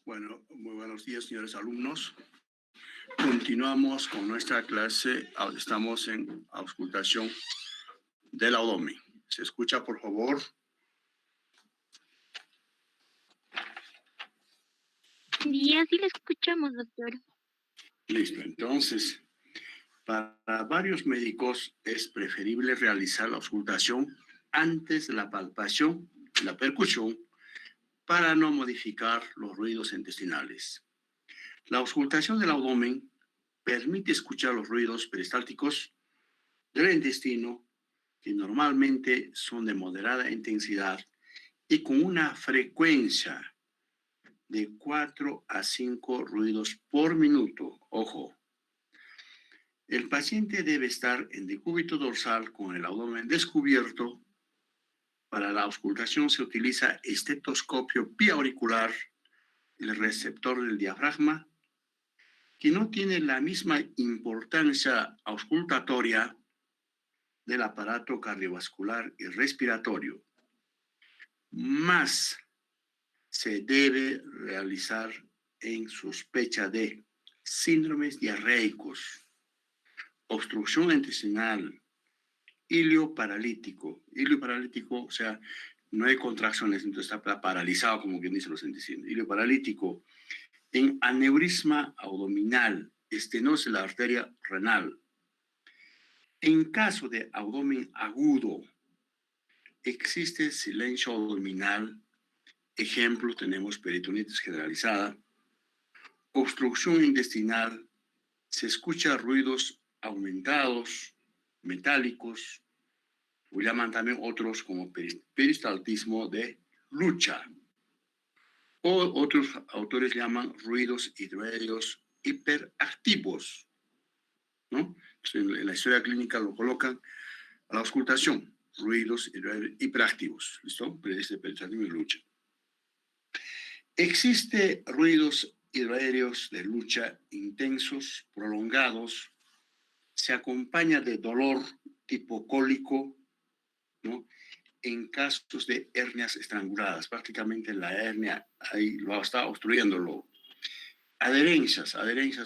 Bueno, muy buenos días, señores alumnos. Continuamos con nuestra clase. Estamos en auscultación del abdomen. ¿Se escucha, por favor? Sí, así lo escuchamos, doctor. Listo. Entonces, para varios médicos es preferible realizar la auscultación antes de la palpación, la percusión, para no modificar los ruidos intestinales. La auscultación del abdomen permite escuchar los ruidos peristálticos del intestino, que normalmente son de moderada intensidad y con una frecuencia de 4 a 5 ruidos por minuto. Ojo, el paciente debe estar en decúbito dorsal con el abdomen descubierto. Para la auscultación se utiliza estetoscopio biauricular, el receptor del diafragma, que no tiene la misma importancia auscultatoria del aparato cardiovascular y respiratorio. Más se debe realizar en sospecha de síndromes diarreicos, obstrucción intestinal, hilio paralítico. Hilio paralítico, o sea, no hay contracciones, entonces está paralizado, como quien dice los intestinos. Hilio paralítico, en aneurisma abdominal, estenosis de la arteria renal. En caso de abdomen agudo, existe silencio abdominal. Ejemplo, tenemos peritonitis generalizada, obstrucción intestinal, se escuchan ruidos aumentados, metálicos, o llaman también otros como peristaltismo de lucha. O otros autores llaman ruidos hidroaéreos hiperactivos, ¿no? En la historia clínica lo colocan a la auscultación, ruidos hidroaéreos hiperactivos, ¿listo? Peristaltismo de lucha. Existe ruidos hidroaéreos de lucha intensos, prolongados, se acompaña de dolor tipo cólico, ¿no? En casos de hernias estranguladas, prácticamente la hernia ahí lo está obstruyéndolo. Adherencias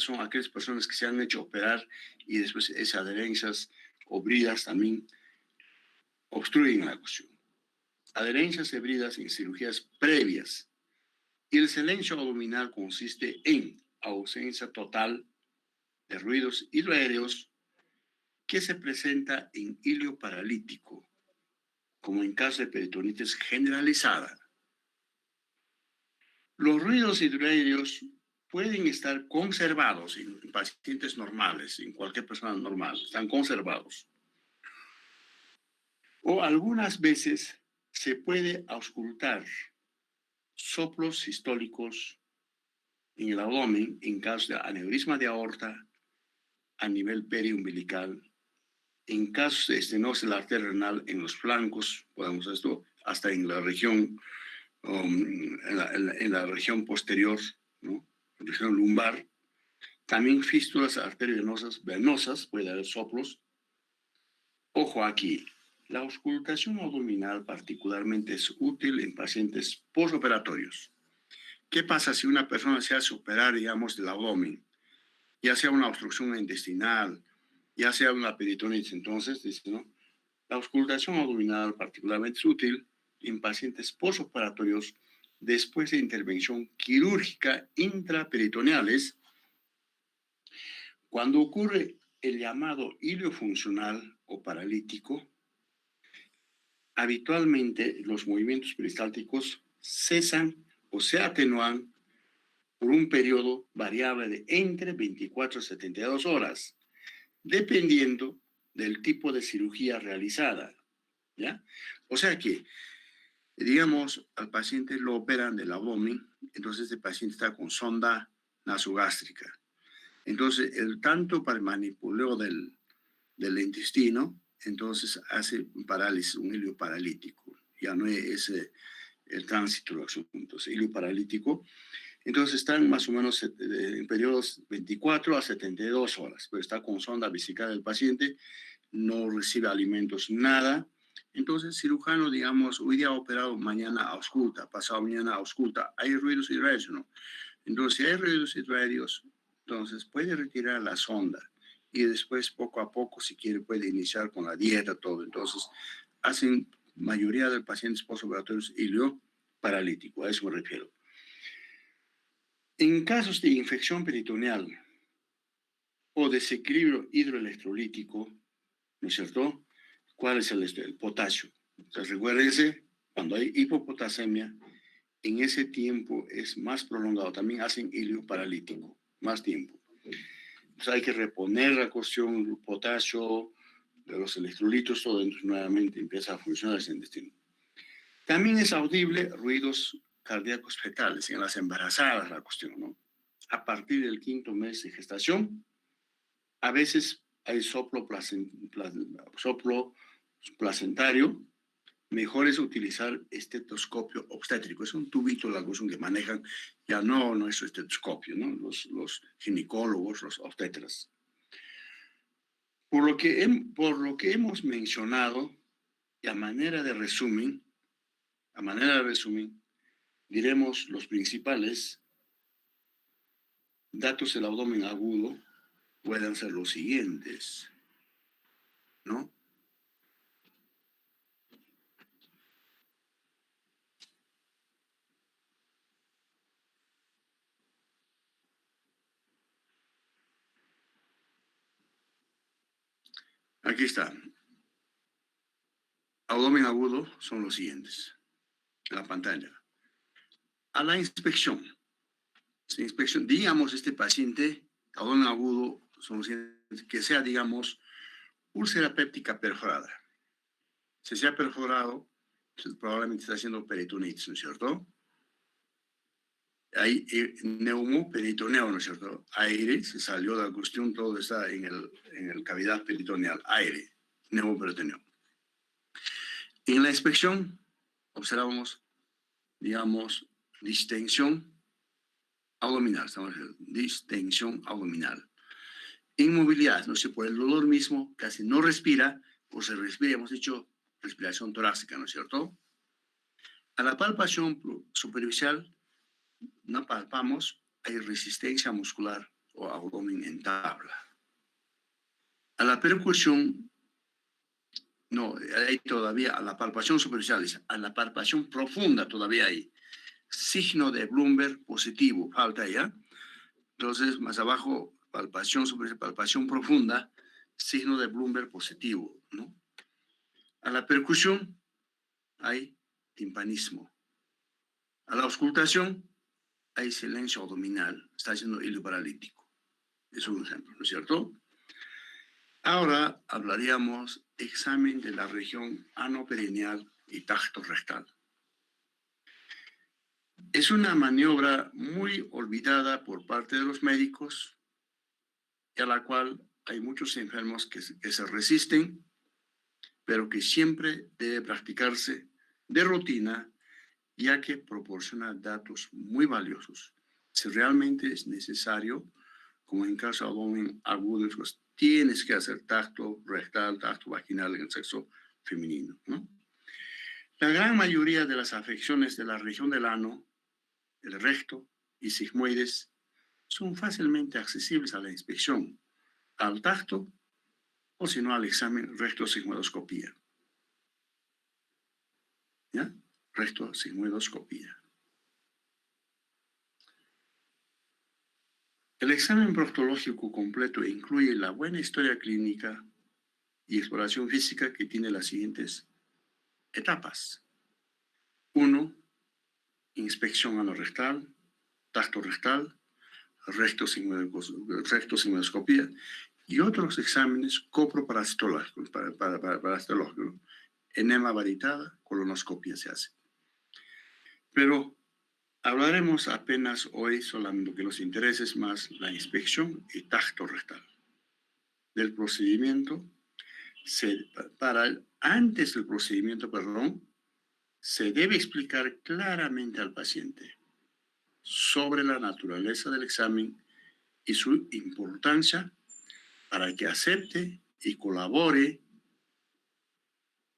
son aquellas personas que se han hecho operar y después esas adherencias o bridas también obstruyen la cuestión. Adherencias y bridas en cirugías previas. Y el silencio abdominal consiste en ausencia total de ruidos hidroaéreos que se presenta en hilio paralítico, como en caso de peritonitis generalizada. Los ruidos hidroaéreos pueden estar conservados en pacientes normales, en cualquier persona normal, están conservados. O algunas veces se puede auscultar soplos sistólicos en el abdomen en caso de aneurisma de aorta a nivel periumbilical. En casos de estenosis de la arteria renal en los flancos, podemos esto hasta en la región, en la región posterior, ¿no? Región lumbar. También fístulas arteriosas venosas, puede haber soplos. Ojo aquí, la auscultación abdominal particularmente es útil en pacientes postoperatorios. ¿Qué pasa si una persona se hace operar, digamos, del abdomen? Ya sea una obstrucción intestinal, ya sea una peritonitis, entonces, dice, ¿no? La auscultación abdominal particularmente es útil en pacientes postoperatorios después de intervención quirúrgica intraperitoneales, cuando ocurre el llamado hilio funcional o paralítico. Habitualmente los movimientos peristálticos cesan o se atenúan por un periodo variable de entre 24 a 72 horas, dependiendo del tipo de cirugía realizada, ¿ya? O sea que, digamos, al paciente lo operan del abdomen, entonces el paciente está con sonda nasogástrica. Entonces, tanto para el manipuleo del intestino, entonces hace un parálisis, un hilio paralítico. Ya no es el tránsito de los asuntos, hilio paralítico. Entonces están más o menos en periodos 24 a 72 horas, pero está con sonda vesical el paciente, no recibe alimentos, nada, Entonces, cirujano, digamos, hoy día ha operado, mañana ausculta, pasado mañana ausculta. ¿Hay ruidos y radios o no? Entonces, si hay ruidos y radios, entonces puede retirar la sonda y después, poco a poco, si quiere, puede iniciar con la dieta, todo. Entonces, hacen mayoría de pacientes postoperatorios ilioparalítico, a eso me refiero. En casos de infección peritoneal o desequilibrio hidroelectrolítico, ¿no es cierto? ¿Cuál es el potasio? Entonces, recuérdense, cuando hay hipopotasemia, en ese tiempo es más prolongado. También hacen ilioparalítico, más tiempo. Entonces, hay que reponer la cuestión del potasio, de los electrolitos, todo, entonces nuevamente empieza a funcionar ese intestino. También es audible ruidos cardíacos fetales en las embarazadas, la cuestión, ¿no? A partir del 5º mes de gestación, a veces hay soplo placentario. Mejor es utilizar estetoscopio obstétrico. Es un tubito, la cuestión que manejan, ya no nuestro estetoscopio, ¿no? Los ginecólogos, los obstetras. Por lo que hemos mencionado, y a manera de resumen, diremos los principales datos del abdomen agudo pueden ser los siguientes, ¿no? Aquí está. Abdomen agudo son los siguientes. En la pantalla. A la inspección. Digamos, este paciente, abdomen agudo, son los siguientes, que sea, digamos, úlcera péptica perforada. Si se ha perforado, pues probablemente está haciendo peritonitis, ¿no es cierto? Hay neumoperitoneo, ¿no es cierto? Aire, se salió de la cuestión, todo está en el cavidad peritoneal, aire, neumoperitoneo. En la inspección observamos, digamos, distensión abdominal, estamos diciendo, distensión abdominal. Inmovilidad, no sé, por el dolor mismo, casi no respira, o se respira, hemos dicho respiración torácica, ¿no es cierto? A la palpación superficial, no palpamos, hay resistencia muscular o abdomen en tabla. A la percusión, no, hay todavía, a la palpación superficial, a la palpación profunda todavía hay signo de Bloomberg positivo, falta ya. Entonces, más abajo, palpación superficial, palpación profunda, signo de Bloomberg positivo, ¿no? A la percusión hay timpanismo. A la auscultación hay silencio abdominal, está haciendo hilo paralítico. Es un ejemplo, ¿no es cierto? Ahora hablaríamos examen de la región anoperineal y tacto rectal. Es una maniobra muy olvidada por parte de los médicos y a la cual hay muchos enfermos que se resisten, pero que siempre debe practicarse de rutina, ya que proporciona datos muy valiosos. Si realmente es necesario, como en caso de abdomen agudo, pues tienes que hacer tacto rectal, tacto vaginal en el sexo femenino, ¿no? La gran mayoría de las afecciones de la región del ano, el recto y sigmoides son fácilmente accesibles a la inspección, al tacto o si no al examen rectosigmoidoscopía. ¿Ya? Rectosigmoidoscopía. El examen proctológico completo incluye la buena historia clínica y exploración física que tiene las siguientes etapas. 1. Inspección anorrectal, tacto rectal, rectosigmoidoscopía y otros exámenes coproparasitológicos, enema varitada, colonoscopia se hace. Pero hablaremos apenas hoy solamente que nos interesa es más la inspección y tacto rectal. Del procedimiento, antes del procedimiento, se debe explicar claramente al paciente sobre la naturaleza del examen y su importancia para que acepte y colabore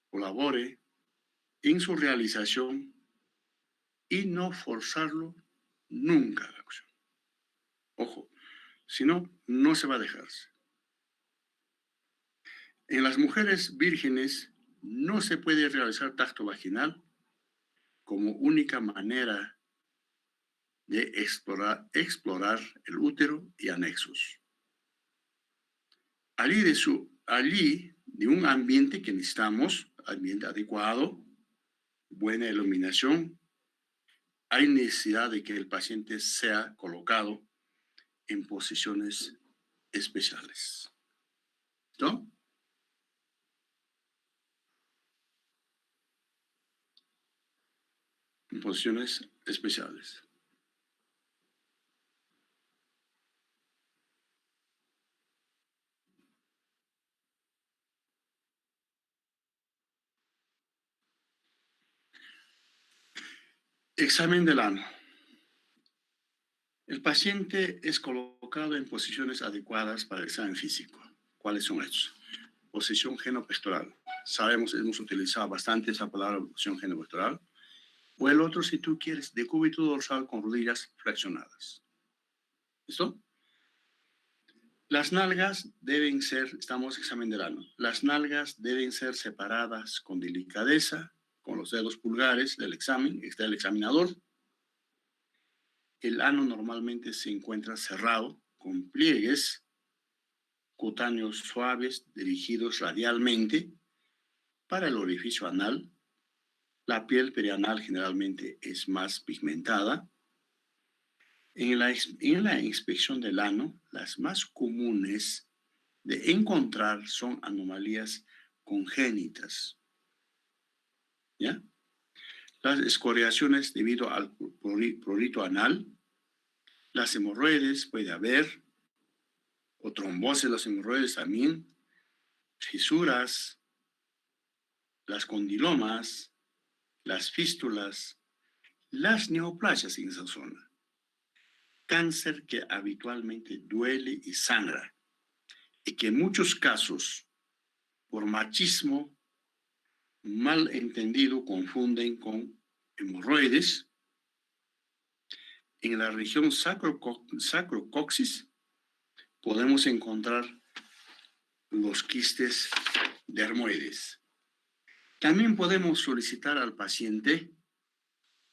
colabore en su realización y no forzarlo nunca a la acción. Ojo, si no, no se va a dejarse. En las mujeres vírgenes no se puede realizar tacto vaginal como única manera de explorar el útero y anexos. Allí de un ambiente que necesitamos, ambiente adecuado, buena iluminación, hay necesidad de que el paciente sea colocado en posiciones especiales. ¿No? En posiciones especiales. Examen del ano. El paciente es colocado en posiciones adecuadas para el examen físico. ¿Cuáles son estos? Posición genopectoral. Sabemos, hemos utilizado bastante esa palabra, posición genopectoral. O el otro, si tú quieres, decúbito dorsal con rodillas flexionadas. ¿Listo? Las nalgas deben ser, estamos examen del ano, las nalgas deben ser separadas con delicadeza, con los dedos pulgares del examen, está el examinador. El ano normalmente se encuentra cerrado con pliegues cutáneos suaves dirigidos radialmente para el orificio anal. La piel perianal generalmente es más pigmentada. En la inspección del ano, las más comunes de encontrar son anomalías congénitas. ¿Ya? Las escoriaciones debido al prurito anal, las hemorroides puede haber, o trombosis de los hemorroides también, fisuras, las condilomas, las fístulas, las neoplasias en esa zona. Cáncer que habitualmente duele y sangra, y que en muchos casos, por machismo mal entendido, confunden con hemorroides. En la región sacrocoxis podemos encontrar los quistes dermoides. También podemos solicitar al paciente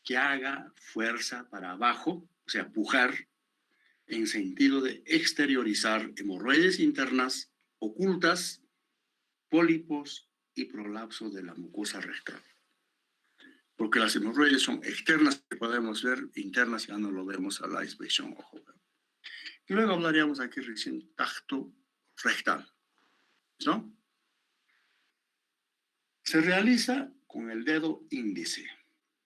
que haga fuerza para abajo, o sea, pujar, en sentido de exteriorizar hemorroides internas ocultas, pólipos y prolapso de la mucosa rectal. Porque las hemorroides son externas que podemos ver, internas ya no lo vemos a la inspección ojo. Y luego hablaríamos aquí recién tacto rectal, ¿no? Se realiza con el dedo índice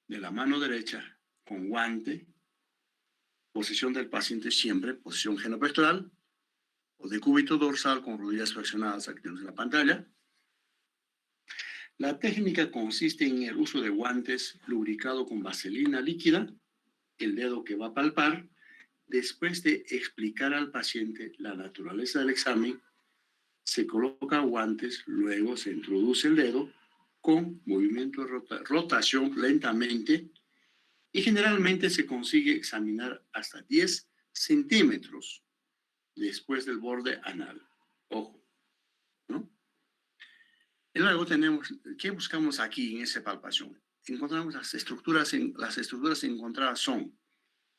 de la mano derecha con guante, posición del paciente siempre, posición genopectoral, o decúbito dorsal con rodillas flexionadas, aquí tenemos en la pantalla. La técnica consiste en el uso de guantes lubricado con vaselina líquida, el dedo que va a palpar. Después de explicar al paciente la naturaleza del examen, se coloca guantes, luego se introduce el dedo con movimiento de rotación lentamente y generalmente se consigue examinar hasta 10 centímetros después del borde anal. Ojo, ¿no? Y luego tenemos, ¿qué buscamos aquí en esa palpación? Encontramos las estructuras encontradas son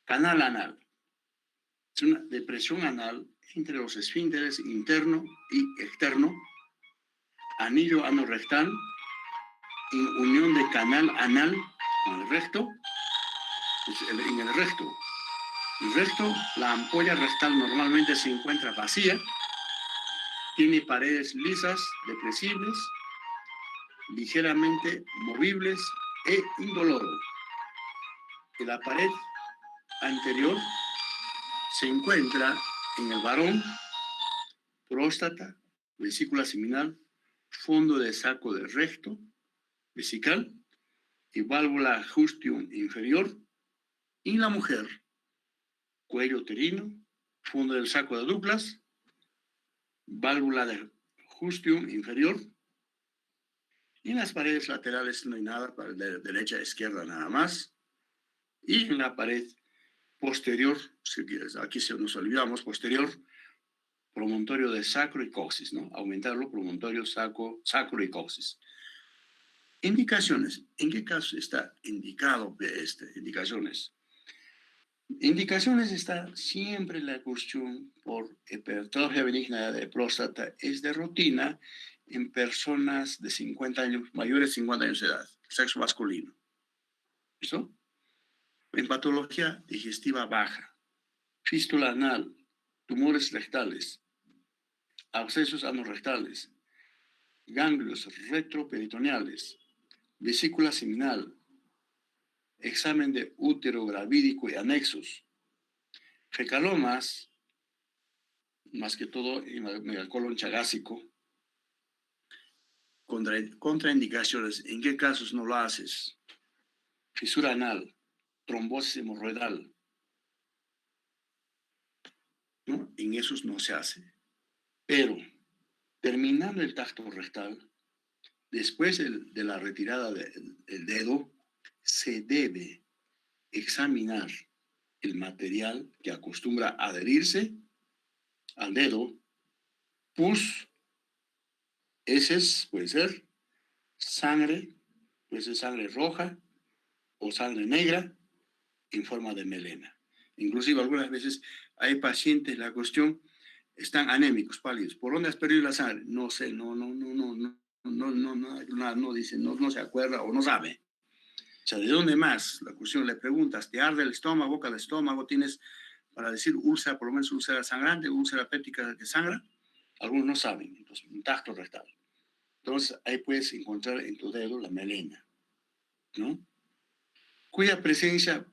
canal anal. Es una depresión anal entre los esfínteres interno y externo, anillo anorrectal, en unión de canal anal con el recto, en el recto. El recto, la ampolla rectal normalmente se encuentra vacía, tiene paredes lisas, depresibles, ligeramente movibles e indoloro. En la pared anterior se encuentra en el varón próstata, vesícula seminal, fondo de saco del recto, vesical y válvula justium inferior. Y en la mujer, cuello uterino, fondo del saco de Douglas, válvula de justium inferior En las paredes laterales no hay nada, para de derecha a izquierda nada más. Y en la pared posterior, si quieres, aquí se nos olvidamos, posterior, promontorio de sacro y coxis, ¿no? Aumentarlo, promontorio sacro y coxis. Indicaciones. ¿En qué caso está indicado indicaciones? Indicaciones está siempre la cuestión por hipertrofia benigna de próstata, es de rutina en personas de 50 años, mayores de 50 años de edad, sexo masculino. ¿Listo? En patología digestiva baja, fístula anal, tumores rectales, abscesos anorrectales, ganglios retroperitoneales, vesícula seminal, examen de útero gravídico y anexos, fecalomas, más que todo en el megacolon chagásico, contraindicaciones. ¿En qué casos no lo haces? Fisura anal, trombosis hemorroidal, ¿no? En esos no se hace. Pero, terminando el tacto rectal, después de la retirada del dedo, se debe examinar el material que acostumbra a adherirse al dedo, pus, heces, puede ser, sangre, puede ser sangre roja o sangre negra en forma de melena. Inclusive algunas veces hay pacientes, la cuestión, están anémicos, pálidos. ¿Por dónde has perdido la sangre? No sé, no dice, no se acuerda o no sabe. O sea, ¿de dónde más? La cuestión le preguntas, ¿te arde el estómago, boca del estómago? ¿Tienes, para decir, úlcera, por lo menos úlcera sangrante, úlcera péptica que sangra? Algunos no saben, entonces, un tacto rectal. Entonces, ahí puedes encontrar en tu dedo la melena, ¿no? Cuya presencia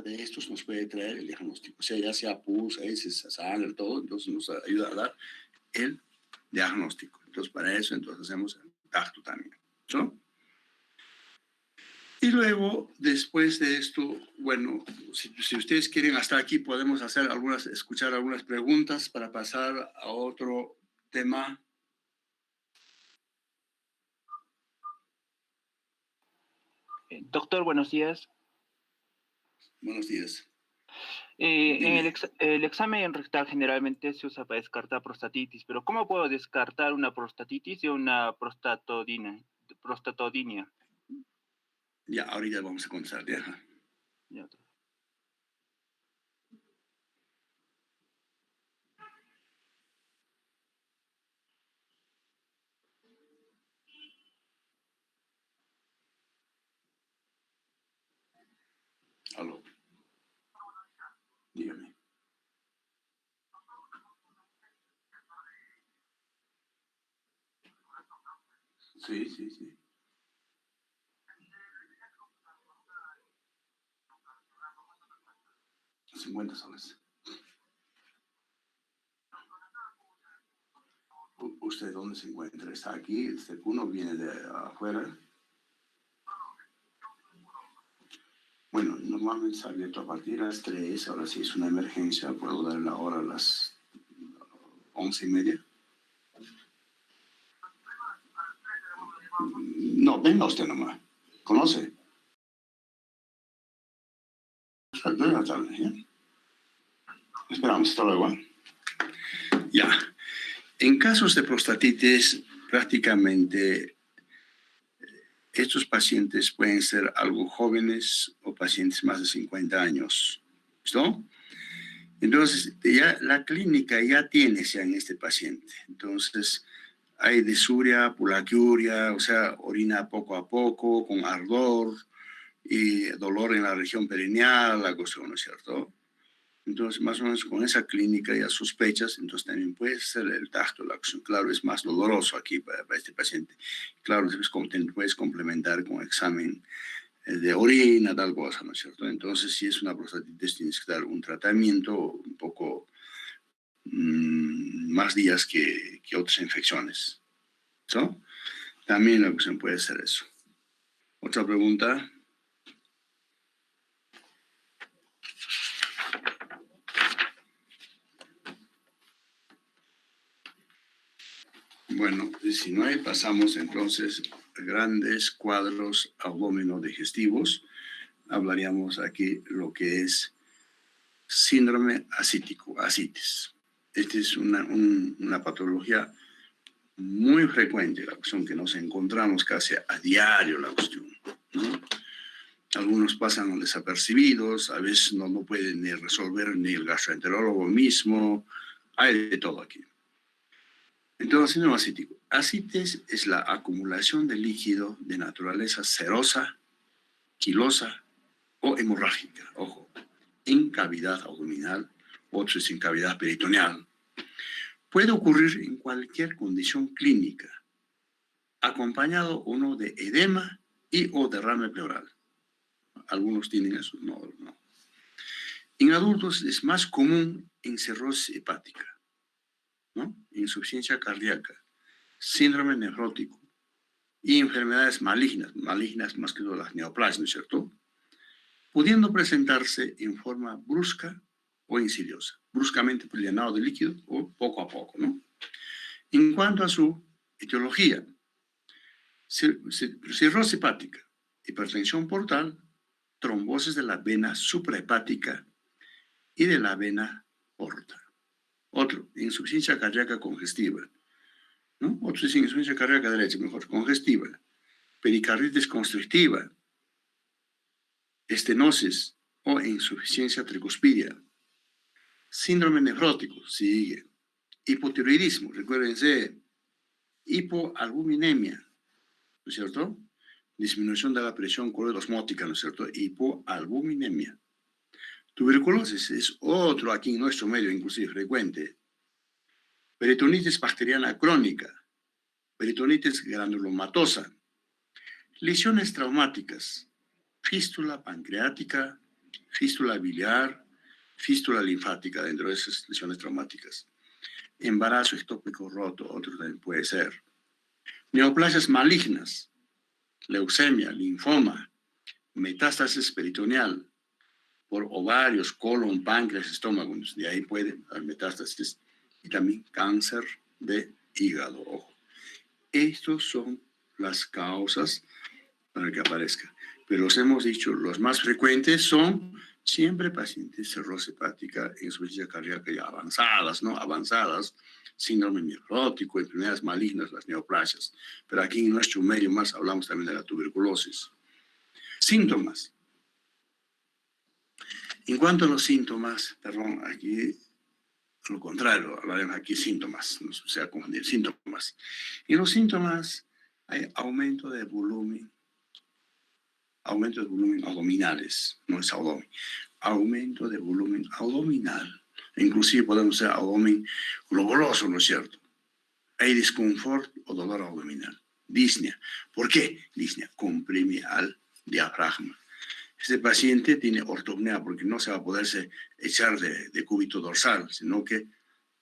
de estos nos puede traer el diagnóstico. O sea, ya sea pus, heces, sangre, todo, entonces nos ayuda a dar el diagnóstico. Entonces, para eso, entonces hacemos el tacto también, ¿no? Y luego, después de esto, bueno, si ustedes quieren hasta aquí, podemos escuchar algunas preguntas para pasar a otro tema. Doctor, buenos días. Buenos días. En el examen rectal generalmente se usa para descartar prostatitis, pero ¿cómo puedo descartar una prostatitis y una prostatodinia? Ya, ahorita vamos a contestar, ya. Ya. Aló. Dígame. Sí, sí, sí. $50. ¿Usted dónde se encuentra? ¿Está aquí? ¿Uno viene de afuera? Bueno, normalmente está abierto a partir de las 3. Ahora si es una emergencia, puedo dar la hora a las 11:30. No, venga usted nomás. ¿Conoce? Esperamos, hasta luego. Ya. En casos de prostatitis, prácticamente estos pacientes pueden ser algo jóvenes o pacientes más de 50 años. ¿Listo? Entonces, ya la clínica ya tiene ya en este paciente. Entonces, hay disuria, pulaquiuria, o sea, orina poco a poco, con ardor y dolor en la región perineal, la cuestión, ¿no es cierto? Entonces, más o menos con esa clínica ya sospechas, entonces también puede ser el tacto, la acción. Claro, es más doloroso aquí para este paciente. Claro, puedes complementar con examen de orina, tal cosa, ¿no es cierto? Entonces, si es una prostatitis, tienes que dar un tratamiento un poco más días que otras infecciones. ¿No? También la cuestión puede ser eso. Otra pregunta. Bueno, si no hay, pasamos entonces a grandes cuadros abdominodigestivos. Hablaríamos aquí lo que es síndrome asítico, asitis. Esta es una patología muy frecuente, la cuestión que nos encontramos casi a diario, la cuestión, ¿no? Algunos pasan desapercibidos, a veces no pueden ni resolver ni el gastroenterólogo mismo, hay de todo aquí. Entonces, síndrome asítico. Asitis es la acumulación de líquido de naturaleza serosa, quilosa o hemorrágica, ojo, en cavidad abdominal, otros en cavidad peritoneal. Puede ocurrir en cualquier condición clínica, acompañado uno de edema y o derrame pleural. Algunos tienen eso, no. En adultos es más común en cirrosis hepática, ¿no? Insuficiencia cardíaca, síndrome nefrótico y enfermedades malignas más que todo las neoplasias, ¿no es cierto? Pudiendo presentarse en forma brusca o insidiosa, bruscamente por llenado de líquido o poco a poco, ¿no? En cuanto a su etiología, cirrosis hepática, hipertensión portal, trombosis de la vena suprahepática y de la vena porta. Otro, insuficiencia cardíaca congestiva, ¿no? Otro es insuficiencia cardíaca derecha, mejor, congestiva, pericarditis constrictiva, estenosis o insuficiencia tricuspidia, síndrome nefrótico, sigue, hipotiroidismo, recuérdense, hipoalbuminemia, ¿no es cierto? Disminución de la presión coloidosmótica, ¿no es cierto? Hipoalbuminemia. Tuberculosis es otro aquí en nuestro medio, inclusive frecuente. Peritonitis bacteriana crónica, peritonitis granulomatosa, lesiones traumáticas, fístula pancreática, fístula biliar, fístula linfática dentro de esas lesiones traumáticas. Embarazo ectópico roto, otro también puede ser. Neoplasias malignas, leucemia, linfoma, metástasis peritoneal por ovarios, colon, páncreas, estómago, de ahí puede haber metástasis, y también cáncer de hígado, ojo. Estas son las causas para que aparezca. Pero os hemos dicho, los más frecuentes son siempre pacientes cirrosis hepática, insuficiencia cardíaca ya avanzadas, ¿no? Avanzadas, síndrome nefrótico, enfermedades malignas, las neoplasias. Pero aquí en nuestro medio más hablamos también de la tuberculosis. Síntomas. En cuanto a los síntomas, perdón, aquí lo contrario, hablaremos aquí síntomas, no se sea confundir, síntomas. En los síntomas hay aumento de volumen abdominales, no es abdomen, aumento de volumen abdominal, inclusive podemos ser abdomen globuloso, ¿no es cierto? Hay disconfort o dolor abdominal, disnea. ¿Por qué? Disnea comprime al diafragma. Este paciente tiene ortopnea porque no se va a poderse echar de cúbito dorsal, sino que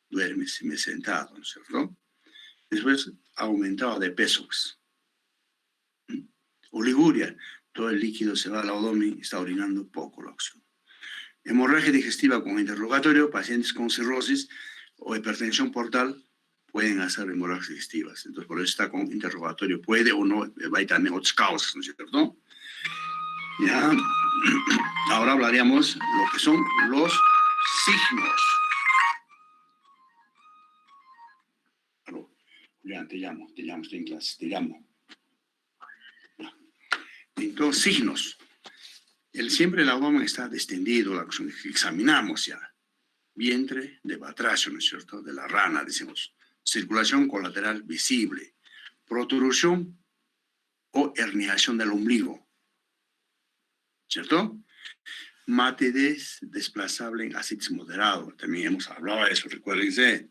duerme sentado, ¿no es cierto? Después, aumentado de peso. Oliguria, todo el líquido se va al abdomen y está orinando poco la opción. Hemorragia digestiva con interrogatorio, pacientes con cirrosis o hipertensión portal pueden hacer hemorragias digestivas. Entonces, por eso está con interrogatorio, puede o no, hay también otras causas, ¿no es cierto? Ya, ahora hablaríamos lo que son los signos. Aló, Julián, te llamo, estoy en clase, te llamo. Entonces, signos. Siempre el abdomen está distendido, la cuestión que examinamos ya. Vientre de batracio, ¿no es cierto? De la rana, decimos. Circulación colateral visible. Protrusión o herniación del ombligo. ¿Cierto? Matidez desplazable en asitis moderado. También hemos hablado de eso, recuérdense.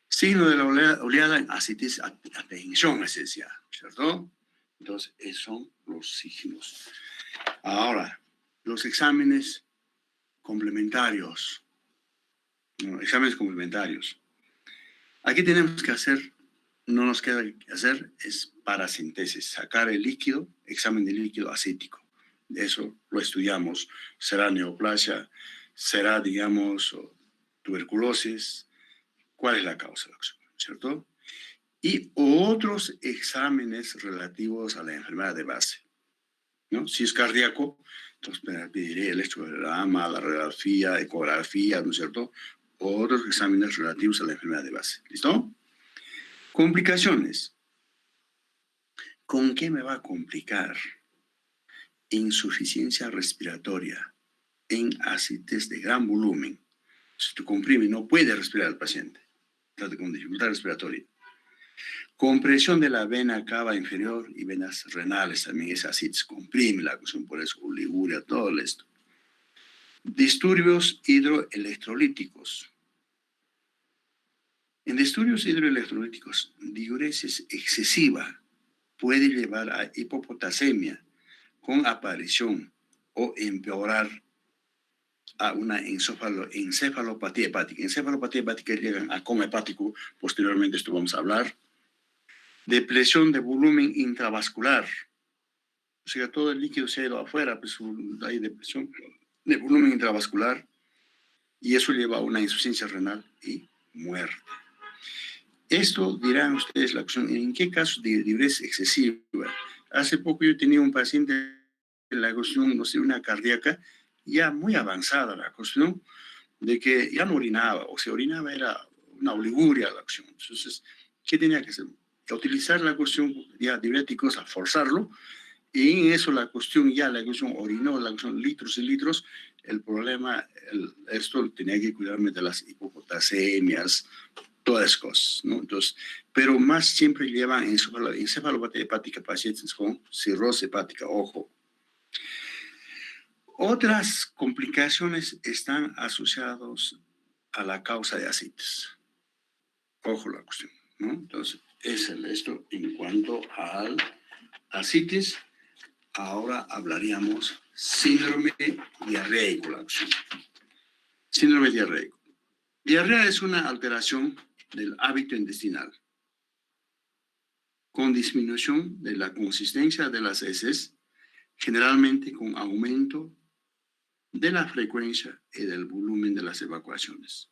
Signo de la oleada en asitis atención, es decir, ¿cierto? Entonces, esos son los signos. Ahora, los exámenes complementarios. No, exámenes complementarios. Aquí tenemos que hacer, no nos queda que hacer, es paracentesis, sacar el líquido, examen de líquido acético. Eso lo estudiamos. Será neoplasia, será, digamos, tuberculosis. ¿Cuál es la causa? ¿Cierto? y otros exámenes relativos a la enfermedad de base, ¿no? Si es cardíaco, entonces pediré el electrocardiograma, la radiografía, ecografía, ¿no es cierto? Otros exámenes relativos a la enfermedad de base. ¿Listo? Complicaciones. ¿Con qué me va a complicar? Insuficiencia respiratoria en ascites de gran volumen. Si tú comprime, no puede respirar el paciente. Está con dificultad respiratoria. Compresión de la vena cava inferior y venas renales también es ascites. Comprime la cuestión, por eso oliguria, todo esto. Disturbios hidroelectrolíticos. En disturbios hidroelectrolíticos, diuresis excesiva puede llevar a hipopotasemia con aparición o empeorar a una encefalopatía hepática. Encefalopatía hepática llegan a coma hepático, posteriormente esto vamos a hablar. Depresión de volumen intravascular. O sea, todo el líquido se ha ido afuera, pues hay depresión de volumen intravascular y eso lleva a una insuficiencia renal y muerte. Esto dirán ustedes la cuestión, ¿en qué casos de diuresis excesiva? Hace poco yo tenía un paciente en la cuestión, no sé, una cardíaca, ya muy avanzada la cuestión, de que ya no orinaba, o se orinaba era una oliguria la cuestión. Entonces, ¿qué tenía que hacer? Utilizar la cuestión ya diuréticos, a forzarlo, y en eso la cuestión ya, la cuestión orinó, la cuestión litros y litros, el problema, esto tenía que cuidarme de las hipopotasemias, todas las cosas, ¿no? Entonces, pero más siempre llevan encefalopatía hepática pacientes con cirrosis hepática, ojo. Otras complicaciones están asociadas a la causa de ascites. Ojo la cuestión, ¿no? Entonces, es esto en cuanto al ascites. Ahora hablaríamos síndrome diarreico, la cuestión. Síndrome diarreico. Diarrea es una alteración del hábito intestinal con disminución de la consistencia de las heces, generalmente con aumento de la frecuencia y del volumen de las evacuaciones.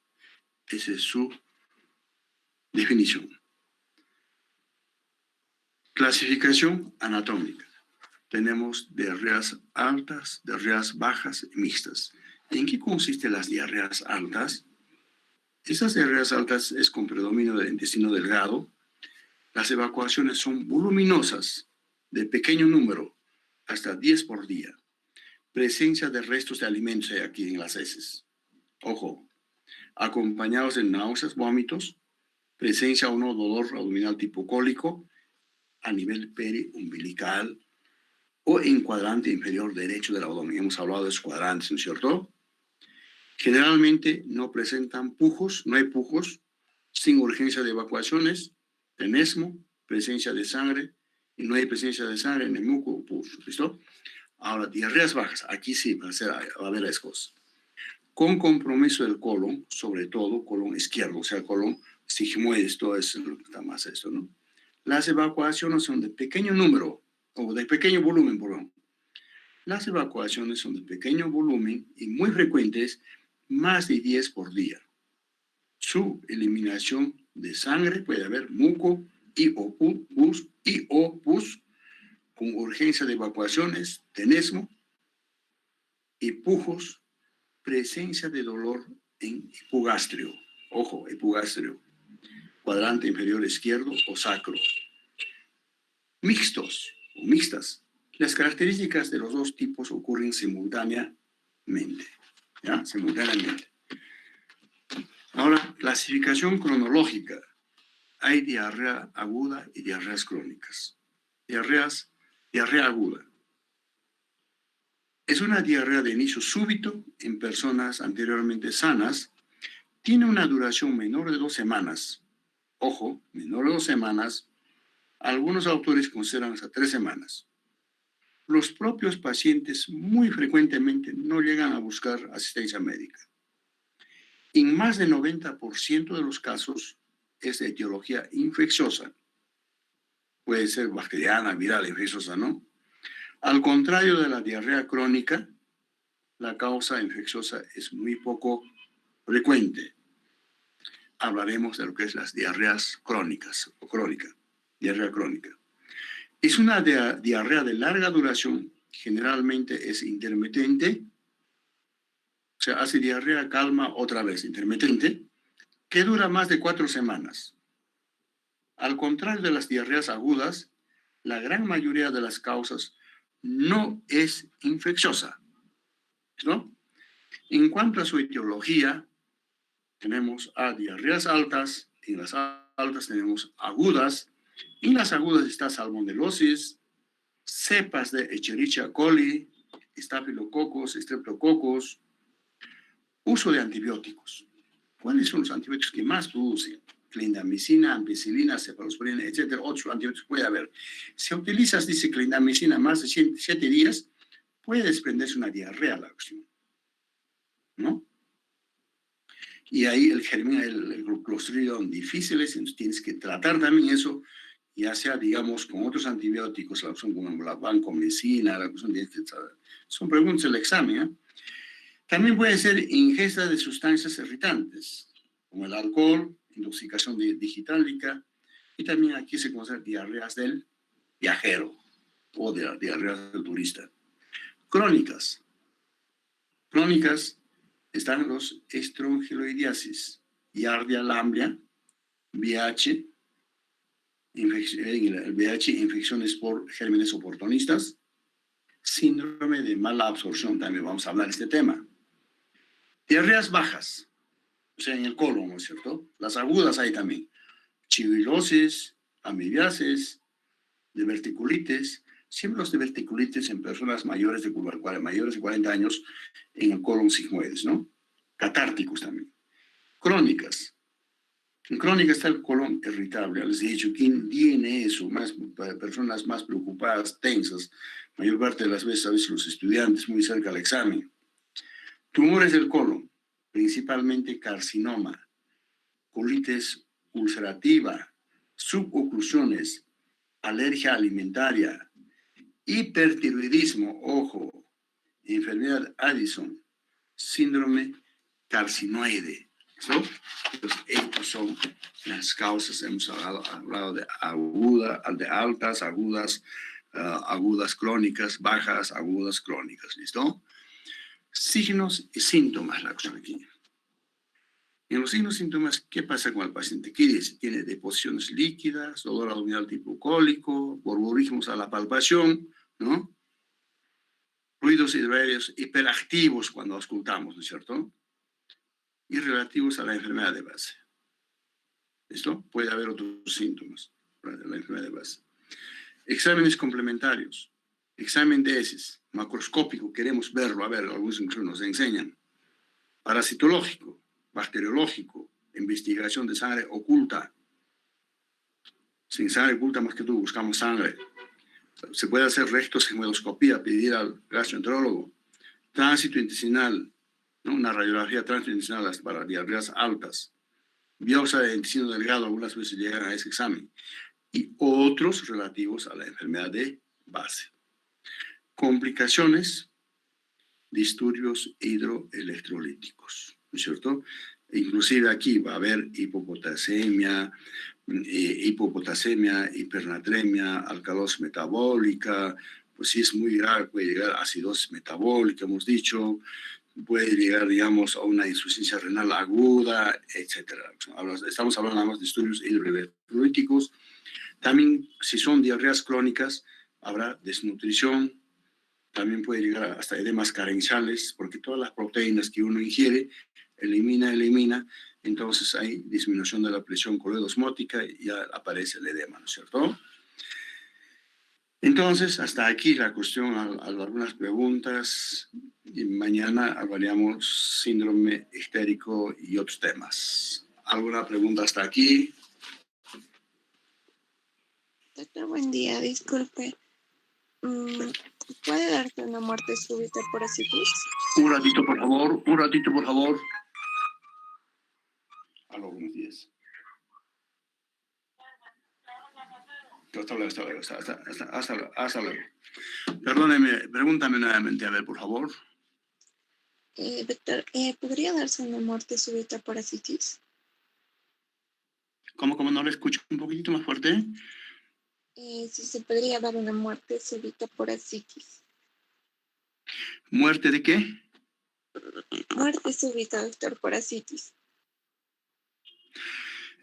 Esa es su definición. Clasificación anatómica. Tenemos diarreas altas, diarreas bajas y mixtas. ¿En qué consisten las diarreas altas? Esas diarreas altas es con predominio del intestino delgado. Las evacuaciones son voluminosas, de pequeño número, hasta 10 por día. Presencia de restos de alimentos aquí en las heces. Ojo, acompañados de náuseas, vómitos, presencia o no dolor abdominal tipo cólico a nivel periumbilical o en cuadrante inferior derecho del abdomen. Hemos hablado de esos cuadrantes, ¿no es cierto? Generalmente no presentan pujos, no hay pujos, sin urgencia de evacuaciones, tenesmo, presencia de sangre, y no hay presencia de sangre en el muco o pus, ¿listo? Ahora, diarreas bajas, aquí sí va a haber las cosas. Con compromiso del colon, sobre todo colon izquierdo, o sea, colon sigmoides, todo es lo que está más esto, ¿no? Las evacuaciones son de pequeño número, o de pequeño volumen, perdón. Las evacuaciones son de pequeño volumen y muy frecuentes, más de 10 por día. Su eliminación de sangre puede haber muco y o pus con urgencia de evacuaciones, tenesmo y pujos, presencia de dolor en hipogastrio. Ojo, hipogastrio, cuadrante inferior izquierdo o sacro. Mixtos o mixtas. Las características de los dos tipos ocurren simultáneamente. ¿Ya? Simultáneamente. Ahora, clasificación cronológica. Hay diarrea aguda y diarreas crónicas. Diarrea aguda. Es una diarrea de inicio súbito en personas anteriormente sanas. Tiene una duración menor de 2 semanas. Ojo, menor de 2 semanas. Algunos autores consideran hasta 3 semanas. Los propios pacientes muy frecuentemente no llegan a buscar asistencia médica. En más del 90% de los casos es de etiología infecciosa. Puede ser bacteriana, viral, infecciosa, ¿no? Al contrario de la diarrea crónica, la causa infecciosa es muy poco frecuente. hablaremos de lo que es las diarreas crónicas o crónica, diarrea crónica. Es una diarrea de larga duración, generalmente es intermitente, o sea, hace diarrea, calma, otra vez, intermitente, que dura más de 4 semanas. Al contrario de las diarreas agudas, la gran mayoría de las causas no es infecciosa, ¿no? En cuanto a su etiología, tenemos a diarreas altas, en las altas tenemos agudas, en las agudas está salmonelosis, cepas de Escherichia coli, estafilococos, streptococos, uso de antibióticos. ¿Cuáles son los antibióticos que más producen? Clindamicina, ampicilina, cefalosporina, etcétera. Otros antibióticos puede haber. Si utilizas, dice, clindamicina más de 7 días, puede desprenderse una diarrea la cuestión, ¿no? Y ahí el germen, el Clostridium difíciles, entonces tienes que tratar también eso, ya sea, digamos, con otros antibióticos, la opción como la vancomicina, la cuestión de son preguntas del examen, ¿eh? También puede ser ingesta de sustancias irritantes, como el alcohol, intoxicación digitálica, y también aquí se conocen diarreas del viajero o de diarreas del turista. Crónicas. Crónicas están los estrongiloidiasis, Giardia lamblia, VIH, el VIH, infecciones por gérmenes oportunistas, síndrome de mala absorción, también vamos a hablar de este tema. Diarreas bajas, o sea, en el colon, ¿no es cierto? Las agudas hay también. Chivilosis, amibiasis, diverticulitis, siempre los diverticulitis en personas mayores de 40 años en el colon sigmoides, ¿no? Catárticos también. Crónicas. En crónica está el colon irritable. Les he dicho, ¿quién tiene eso? Más, personas más preocupadas, tensas, mayor parte de las veces, a veces los estudiantes muy cerca del examen. Tumores del colon, principalmente carcinoma, colitis ulcerativa, suboclusiones, alergia alimentaria, hipertiroidismo, ojo, enfermedad Addison, síndrome carcinoide. ¿No? Entonces, estas son las causas, hemos hablado de altas, agudas, agudas crónicas, bajas, agudas crónicas, ¿listo? Signos y síntomas, la cosa aquí. En los signos y síntomas, ¿qué pasa con el paciente? ¿Qué dice? Tiene deposiciones líquidas, dolor abdominal tipo cólico, borborismos a la palpación, ¿no? Ruidos hidroaéreos hiperactivos cuando auscultamos, ¿no es cierto? Y relativos a la enfermedad de base. ¿Listo? Puede haber otros síntomas de la enfermedad de base. Exámenes complementarios. Examen de heces, macroscópico, queremos verlo, a ver, algunos incluso nos enseñan. Parasitológico, bacteriológico, investigación de sangre oculta. Sin sangre oculta, más que todo, buscamos sangre. Se puede hacer rectosigmoidoscopía, pedir al gastroenterólogo. Tránsito intestinal, ¿no? Una radiografía transintestinal para diarreas altas. Biopsia de intestino delgado, algunas veces llegan a ese examen. Y otros relativos a la enfermedad de base. Complicaciones, disturbios hidroelectrolíticos, ¿no es cierto? Inclusive aquí va a haber hipopotasemia, hipernatremia, alcalosis metabólica, pues si es muy grave puede llegar a acidosis metabólica, hemos dicho, puede llegar, digamos, a una insuficiencia renal aguda, etc. Estamos hablando nada más de disturbios hidroelectrolíticos. También, si son diarreas crónicas, habrá desnutrición, también puede llegar hasta edemas carenciales, porque todas las proteínas que uno ingiere, elimina, entonces hay disminución de la presión coloidosmótica y ya aparece el edema, ¿no es cierto? Entonces, hasta aquí la cuestión, algunas preguntas, y mañana hablaríamos síndrome histérico y otros temas. ¿Alguna pregunta hasta aquí? Doctor, buen día, disculpe. ¿Puede darse una muerte súbita por asitis? Un ratito, por favor, un ratito, por favor. Aló, buenos días. Hasta luego. Perdóneme, pregúntame nuevamente, a ver, por favor. Doctor, ¿podría darse una muerte súbita por asitis? ¿Cómo no lo escucho un poquitito más fuerte? Si se podría dar una muerte súbita por ascitis. ¿Muerte de qué? Muerte súbita, doctor, por ascitis.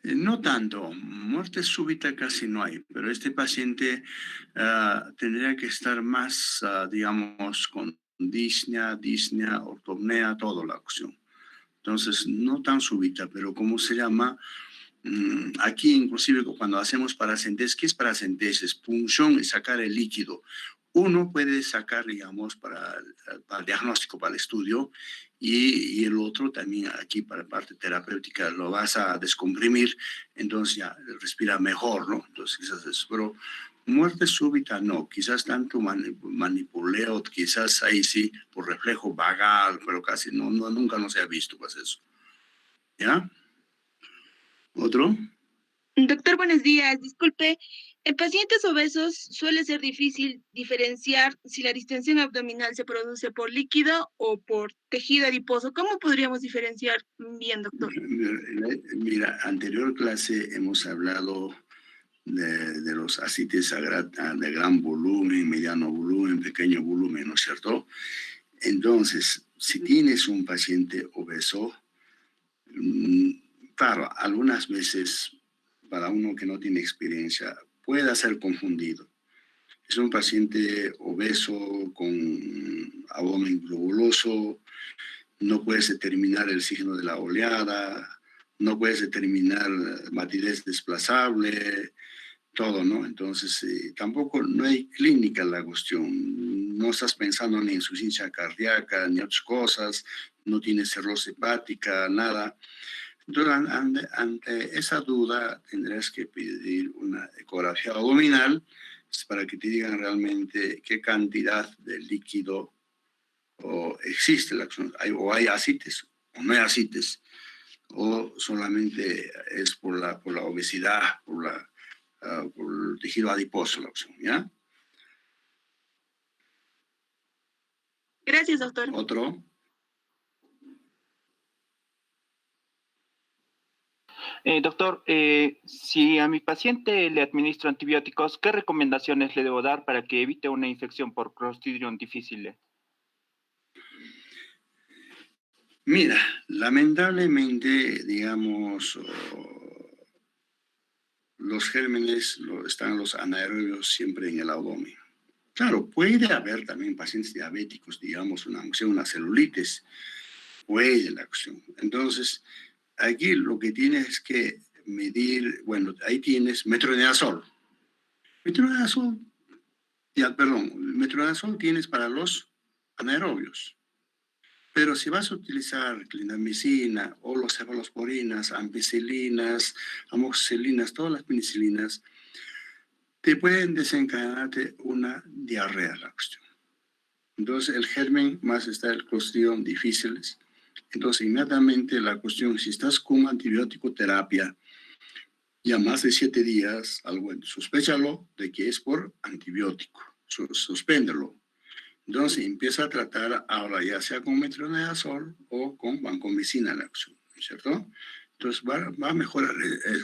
No tanto, muerte súbita casi no hay, pero este paciente tendría que estar más, digamos, con disnea, ortopnea, toda la opción. Entonces, no tan súbita, pero ¿cómo se llama? Aquí inclusive cuando hacemos paracentesis, ¿qué es paracentesis? Punción y sacar el líquido. Uno puede sacar, digamos, para el diagnóstico, para el estudio, y el otro también aquí para la parte terapéutica lo vas a descomprimir, entonces ya respira mejor, ¿no? Entonces quizás eso, pero muerte súbita no, quizás tanto manipuleo, quizás ahí sí, por reflejo vagal, pero casi nunca no se ha visto pues eso. ¿Ya? ¿Otro? Doctor, buenos días. Disculpe, en pacientes obesos suele ser difícil diferenciar si la distensión abdominal se produce por líquido o por tejido adiposo. ¿Cómo podríamos diferenciar bien, doctor? Mira, anterior clase hemos hablado de los ascites de gran volumen, mediano volumen, pequeño volumen, ¿no es cierto? Entonces, si tienes un paciente obeso, claro, algunas veces para uno que no tiene experiencia puede ser confundido. Es un paciente obeso con abdomen globuloso, no puedes determinar el signo de la oleada, no puedes determinar matidez desplazable, todo, ¿no? Entonces, tampoco no hay clínica en la cuestión. No estás pensando ni en insuficiencia cardíaca, ni otras cosas, no tienes cirrosis hepática, nada. Entonces, ante esa duda, tendrás que pedir una ecografía abdominal para que te digan realmente qué cantidad de líquido existe, o hay ascites, o no hay ascites, o solamente es por la obesidad, por el tejido adiposo la opción, ¿ya? Gracias, doctor. Otro. Doctor, si a mi paciente le administro antibióticos, ¿qué recomendaciones le debo dar para que evite una infección por Clostridium difficile? Mira, lamentablemente, digamos, los gérmenes están los anaerobios siempre en el abdomen. Claro, puede haber también pacientes diabéticos, digamos, una celulitis, puede la acción. Entonces, aquí lo que tienes que medir, bueno, ahí tienes metronidazol. Metronidazol, metronidazol tienes para los anaerobios. Pero si vas a utilizar clindamicina o los cefalosporinas, ampicilinas, amoxicilinas, todas las penicilinas, te pueden desencadenarte una diarrea la cuestión. Entonces el germen más está el Clostridium difficile. Entonces inmediatamente la cuestión, si estás con antibiótico terapia ya más de 7 días, sospéchalo de que es por antibiótico, suspéndelo. Entonces empieza a tratar ahora ya sea con metronidazol o con vancomicina la acción, ¿cierto? Entonces va a mejorar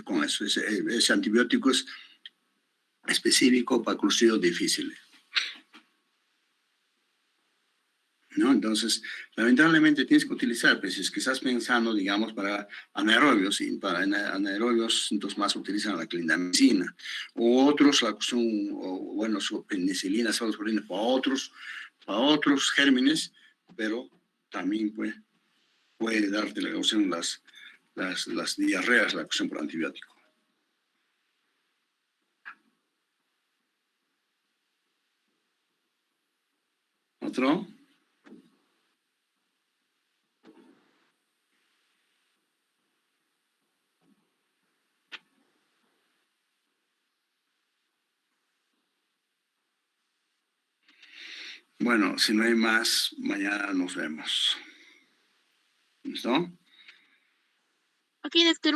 con eso. Ese antibiótico es específico para Clostridium difficile, ¿no? Entonces, lamentablemente tienes que utilizar, pues si es que estás pensando, digamos, para anaerobios, y para anaerobios, entonces más utilizan la clindamicina, o otros, la cuestión, o bueno, su penicilina, cefalosporina, para otros gérmenes, pero también puede darte la causa las diarreas, la cuestión por antibiótico. ¿Otro? Bueno, si no hay más, mañana nos vemos. ¿Listo? Ok, doctor.